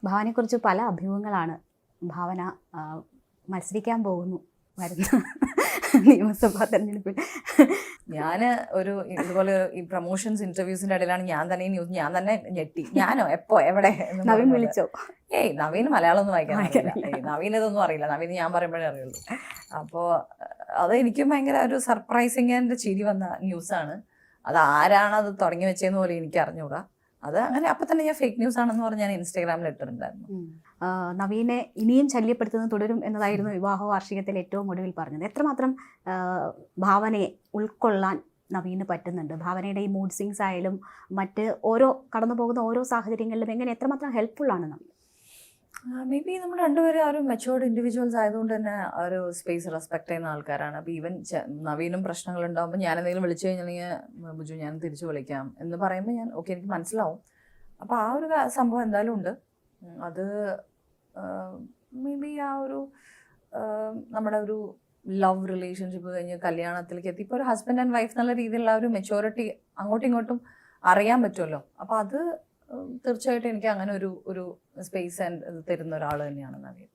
ഭാവനെക്കുറിച്ച് പല അഭ്യൂഹങ്ങളാണ്. ഭാവന മത്സരിക്കാൻ പോകുന്നു വരുന്ന നിയമസഭാ തെരഞ്ഞെടുപ്പിൽ. ഞാൻ ഒരു ഇതുപോലെ ഈ പ്രൊമോഷൻസ് ഇന്റർവ്യൂസിന്റെ ഇടയിലാണ് ഞാൻ തന്നെ ഈ ന്യൂസ് ഞാൻ തന്നെ ഞെട്ടി. ഞാനോ എപ്പോ എവിടെ നവീൻ വിളിച്ചോ? നവീന് മലയാളം ഒന്നും വായിക്കാൻ അറിയില്ല. നവീൻ ഇതൊന്നും അറിയില്ല. നവീൻ ഞാൻ പറയുമ്പോഴേ അറിയുള്ളൂ. അപ്പോൾ അത് എനിക്കും ഭയങ്കര ഒരു സർപ്രൈസിങ് ആൻഡ് ചിരി വന്ന ന്യൂസാണ്. അത് ആരാണ് അത് തുടങ്ങി വെച്ചതെന്ന് പോലും എനിക്ക് അറിഞ്ഞുകൂടാ. അത് അങ്ങനെ അപ്പം തന്നെ ഞാൻ ഫേക്ക് ന്യൂസ് ആണെന്ന് പറഞ്ഞ് ഞാൻ ഇൻസ്റ്റാഗ്രാമിൽ ഇട്ടിട്ടുണ്ടായിരുന്നു. നവീനെ ഇനിയും ശല്യപ്പെടുത്തുന്നത് തുടരും എന്നതായിരുന്നു വിവാഹ വാർഷികത്തിൽ ഏറ്റവും ഒടുവിൽ പറഞ്ഞത്. എത്രമാത്രം ഭാവനയെ ഉൾക്കൊള്ളാൻ നവീന് പറ്റുന്നുണ്ട്? ഭാവനയുടെ ഈ മൂഡ് സ്വിങ്സ് ആയാലും മറ്റ് ഓരോ കടന്നു പോകുന്ന ഓരോ സാഹചര്യങ്ങളിലും എങ്ങനെ എത്രമാത്രം ഹെൽപ്ഫുൾ ആണ് നവീൻ? മേ ബി നമ്മൾ രണ്ടുപേരും ആ ഒരു മെച്ചുവേർഡ് ഇൻഡിവിജ്വൽസ് ആയതുകൊണ്ട് തന്നെ ആ ഒരു സ്പേസ് റെസ്പെക്ട് ചെയ്യുന്ന ആൾക്കാരാണ്. അപ്പോൾ ഈവൻ നവീനും പ്രശ്നങ്ങൾ ഉണ്ടാകുമ്പോൾ ഞാൻ എന്തെങ്കിലും വിളിച്ചു കഴിഞ്ഞിട്ടുണ്ടെങ്കിൽ ബുജു ഞാൻ തിരിച്ചു വിളിക്കാം എന്ന് പറയുമ്പോൾ ഞാൻ ഓക്കെ എനിക്ക് മനസ്സിലാവും. അപ്പോൾ ആ ഒരു സംഭവം എന്തായാലും ഉണ്ട്. അത് മേ ബി ആ ഒരു നമ്മുടെ ഒരു ലവ് റിലേഷൻഷിപ്പ് കഴിഞ്ഞ് കല്യാണത്തിലേക്ക് എത്തി ഇപ്പോൾ ഒരു ഹസ്ബൻഡ് ആൻഡ് വൈഫ് എന്നുള്ള രീതിയിലുള്ള ഒരു മെച്യൂരിറ്റി അങ്ങോട്ടും ഇങ്ങോട്ടും അറിയാൻ പറ്റുമല്ലോ. അപ്പോൾ അത് തീർച്ചയായിട്ടും എനിക്ക് അങ്ങനെ ഒരു സ്പേസ് തരുന്ന ഒരാൾ തന്നെയാണ് നവീൻ.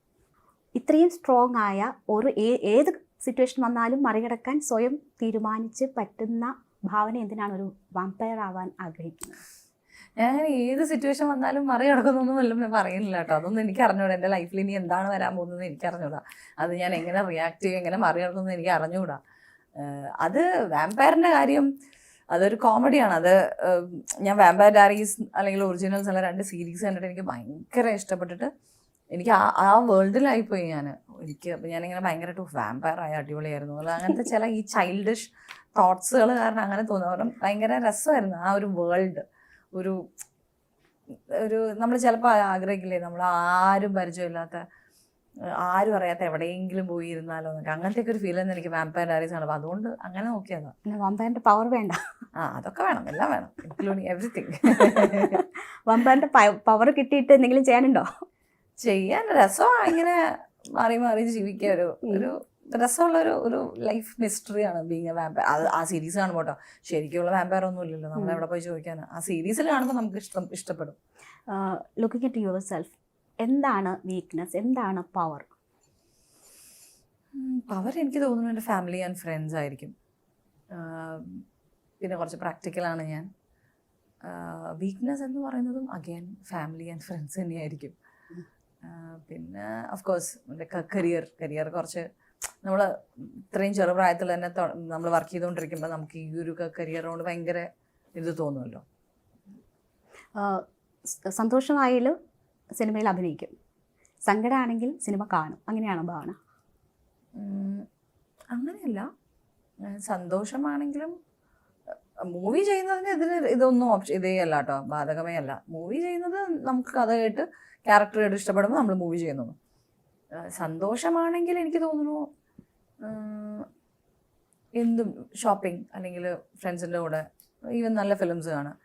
ഇത്രയും സ്ട്രോങ് ആയ ഒരു ഏത് സിറ്റുവേഷൻ വന്നാലും മറികടക്കാൻ സ്വയം തീരുമാനിച്ച് പറ്റുന്ന ഭാവന എന്തിനാണ് ഒരു വാമ്പയർ ആവാൻ ആഗ്രഹിക്കുന്നത്? ഞാൻ ഏത് സിറ്റുവേഷൻ വന്നാലും മറികടക്കുന്നൊന്നും വല്ലതും പറയുന്നില്ല കേട്ടോ. അതൊന്നും എനിക്ക് അറിഞ്ഞൂടാ. എൻ്റെ ലൈഫിൽ ഇനി എന്താണ് വരാൻ പോകുന്നത് എനിക്ക് അറിഞ്ഞൂടാ. അത് ഞാൻ എങ്ങനെ റിയാക്ട് ചെയ്യും, എങ്ങനെ മറികടക്കുന്നത് എനിക്ക് അറിഞ്ഞുകൂടാ. അത് വാമ്പയറിൻ്റെ കാര്യം അതൊരു കോമഡിയാണ്. അത് ഞാൻ വാമ്പയർ ഡയറീസ് അല്ലെങ്കിൽ ഒറിജിനൽസ് അല്ല 2 സീരീസ് കണ്ടിട്ട് എനിക്ക് ഭയങ്കര ഇഷ്ടപ്പെട്ടിട്ട് എനിക്ക് ആ വേൾഡിലായിപ്പോയി എനിക്ക്. അപ്പം ഞാനിങ്ങനെ ഭയങ്കരമായിട്ട് വാമ്പയർ ആയ അടിപൊളിയായിരുന്നു. അങ്ങനത്തെ ചില ഈ ചൈൽഡിഷ് തോട്ട്സുകൾ കാരണം അങ്ങനെ തോന്നുന്നു. ഭയങ്കര രസമായിരുന്നു ആ ഒരു വേൾഡ്. ഒരു നമ്മൾ ചിലപ്പോൾ ആഗ്രഹിക്കില്ലേ നമ്മൾ ആരും പരിചയമില്ലാത്ത ആരും അറിയാത്ത എവിടെയെങ്കിലും പോയി ഇരുന്നാലോ എന്നൊക്കെ. അങ്ങനത്തെ ഒരു ഫീൽ തന്നെ എനിക്ക് വാമ്പയർ ഡയറീസ് ആണ്. അപ്പോൾ അതുകൊണ്ട് അങ്ങനെ നോക്കിയതാണ്. വാമ്പയറിന്റെ പവർ വേണ്ട? അതൊക്കെ വേണം, എല്ലാം വേണം, ഇൻക്ലൂഡിങ് എവറിത്തിങ്. വാമ്പയറിന്റെ പവർ കിട്ടിയിട്ട് എന്തെങ്കിലും ചെയ്യാനുണ്ടോ? ചെയ്യാൻ രസമാണ് ഇങ്ങനെ മാറി മാറി ജീവിക്കുക. ഒരു രസമുള്ള ഒരു ലൈഫ് മിസ്റ്ററിയാണ് ബീങ് എ വാമ്പയർ. ആ സീരീസ് കാണുമ്പോൾ കേട്ടോ. ശരിക്കുള്ള വാമ്പയർ ഒന്നും ഇല്ലല്ലോ, നമ്മൾ എവിടെ പോയി ചോദിക്കാനാണ്. ആ സീരീസിൽ കാണുമ്പോൾ നമുക്ക് ഇഷ്ടപ്പെടും. ലുക്കിംഗ് അറ്റ് യുവർ സെൽഫ്, എന്താണ് വീക്ക്നെസ്, എന്താണ് പവർ? പവർ എനിക്ക് തോന്നുന്നു എൻ്റെ ഫാമിലി ആൻഡ് ഫ്രണ്ട്സ് ആയിരിക്കും. പിന്നെ കുറച്ച് പ്രാക്ടിക്കലാണ് ഞാൻ. വീക്ക്നെസ് എന്ന് പറയുന്നതും അഗെയിൻ ഫാമിലി ആൻഡ് ഫ്രണ്ട്സ് തന്നെയായിരിക്കും. പിന്നെ ഓഫ്കോഴ്സ് എൻ്റെ കരിയർ കുറച്ച് നമ്മൾ ഇത്രയും ചെറുപ്രായത്തിൽ തന്നെ നമ്മൾ വർക്ക് ചെയ്തുകൊണ്ടിരിക്കുമ്പോൾ നമുക്ക് ഈ ഒരു കരിയറിനോട് ഭയങ്കര ഇത് തോന്നുമല്ലോ. സന്തോഷമായാലും സിനിമയിൽ അഭിനയിക്കും, സങ്കടമാണെങ്കിൽ സിനിമ കാണും, അങ്ങനെയാണോ ഭാവന? അങ്ങനെയല്ല. സന്തോഷമാണെങ്കിലും മൂവി ചെയ്യുന്നതിന് ഇതൊന്നും ഇതേ അല്ല കേട്ടോ, ബാധകമേ അല്ല. മൂവി ചെയ്യുന്നത് നമുക്ക് കഥ കേട്ട് ക്യാരക്ടർ ഇഷ്ടപ്പെടുമ്പോൾ നമ്മൾ മൂവി ചെയ്യുന്നു. സന്തോഷമാണെങ്കിൽ എനിക്ക് തോന്നുന്നു എന്തും ഷോപ്പിംഗ് അല്ലെങ്കിൽ ഫ്രണ്ട്സിൻ്റെ കൂടെ ഈവൻ നല്ല ഫിലിംസ് കാണാം.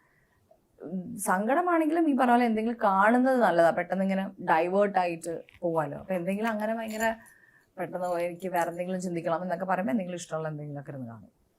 സങ്കടമാണെങ്കിലും ഈ പറഞ്ഞ പോലെ എന്തെങ്കിലും കാണുന്നത് നല്ലതാണ്. പെട്ടെന്ന് ഇങ്ങനെ ഡൈവേർട്ടായിട്ട് പോവാമല്ലോ. അപ്പോൾ എന്തെങ്കിലും അങ്ങനെ ഭയങ്കര പെട്ടെന്ന് എനിക്ക് വേറെ എന്തെങ്കിലും ചിന്തിക്കണം എന്നൊക്കെ പറയുമ്പോൾ എന്തെങ്കിലും ഇഷ്ടമുള്ള എന്തെങ്കിലുമൊക്കെ ഇരുന്ന് കാണും.